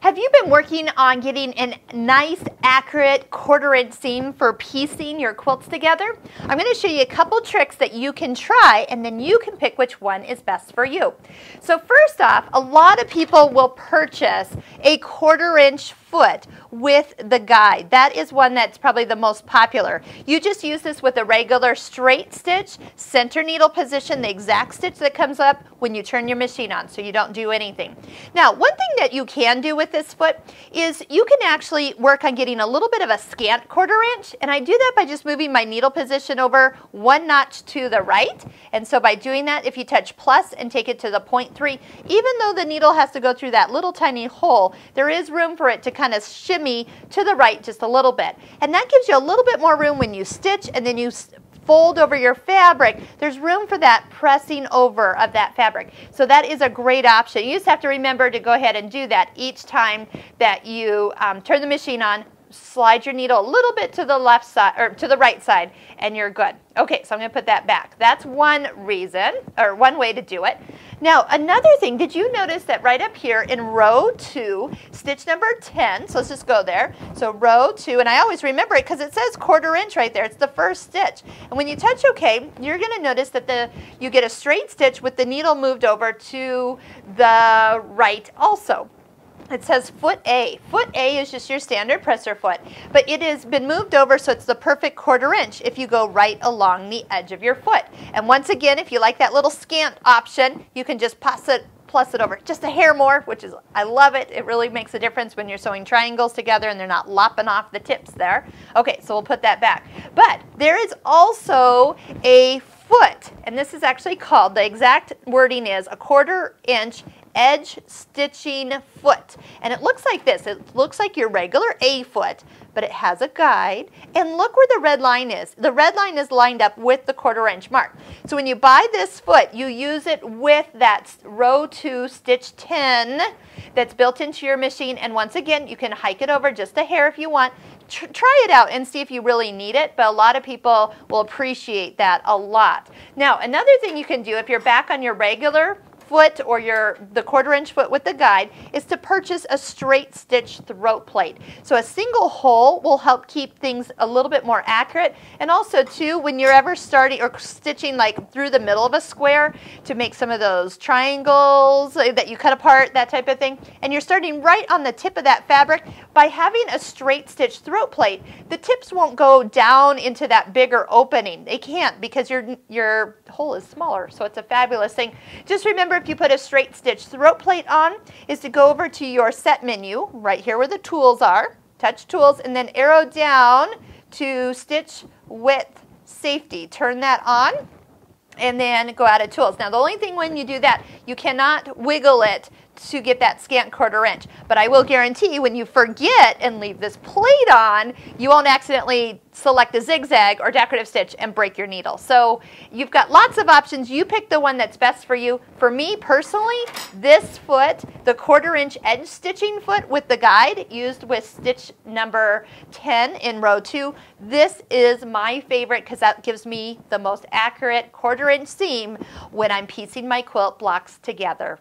Have you been working on getting a nice, accurate quarter-inch seam for piecing your quilts together? I'm going to show you a couple tricks that you can try, and then you can pick which one is best for you. So first off, a lot of people will purchase a quarter-inch foot with the guide. That is one that's probably the most popular. You just use this with a regular straight stitch, center needle position, the exact stitch that comes up when you turn your machine on, so you don't do anything. Now, one thing that you can do with this foot is you can actually work on getting a little bit of a scant quarter-inch, and I do that by just moving my needle position over one notch to the right. And so by doing that, if you touch plus and take it to the 0.3, even though the needle has to go through that little tiny hole, there is room for it to kind of shimmy to the right just a little bit. And that gives you a little bit more room when you stitch and then you fold over your fabric. There's room for that pressing over of that fabric. So that is a great option. You just have to remember to go ahead and do that each time that you turn the machine on. Slide your needle a little bit to the left side or to the right side and you're good. Okay, so I'm going to put that back. That's one reason or one way to do it. Now another thing, did you notice that right up here in row 2, stitch number 10, so let's just go there. So row 2, and I always remember it because it says quarter-inch right there. It's the first stitch. And when you touch OK, you're going to notice that you get a straight stitch with the needle moved over to the right also. It says foot A. Foot A is just your standard presser foot, but it has been moved over so it's the perfect quarter-inch if you go right along the edge of your foot. And once again, if you like that little scant option, you can just plus it over just a hair more, which is, I love it. It really makes a difference when you're sewing triangles together and they're not lopping off the tips there. Okay, so we'll put that back. But there is also a foot, and this is actually called, the exact wording is a quarter-inch edge stitching foot. And it looks like this. It looks like your regular A foot, but it has a guide. And look where the red line is. The red line is lined up with the quarter-inch mark. So when you buy this foot, you use it with that row 2 stitch 10 that's built into your machine. And once again, you can hike it over just a hair if you want. Try it out and see if you really need it, but a lot of people will appreciate that a lot. Now, another thing you can do if you're back on your regular foot or the quarter-inch foot with the guide is to purchase a straight stitch throat plate. So a single hole will help keep things a little bit more accurate, and also too when you're ever starting or stitching like through the middle of a square to make some of those triangles that you cut apart, that type of thing, and you're starting right on the tip of that fabric, by having a straight stitch throat plate, the tips won't go down into that bigger opening. They can't because your hole is smaller, so it's a fabulous thing. Just remember, if you put a straight stitch throat plate on, is to go over to your set menu, right here where the tools are, touch tools, and then arrow down to stitch width safety. Turn that on, and then go out of tools. Now the only thing when you do that, you cannot wiggle it to get that scant quarter-inch. But I will guarantee when you forget and leave this plate on, you won't accidentally select a zigzag or decorative stitch and break your needle. So you've got lots of options. You pick the one that's best for you. For me personally, this foot, the quarter-inch edge stitching foot with the guide used with stitch number 10 in row 2, this is my favorite because that gives me the most accurate quarter-inch seam when I'm piecing my quilt blocks together.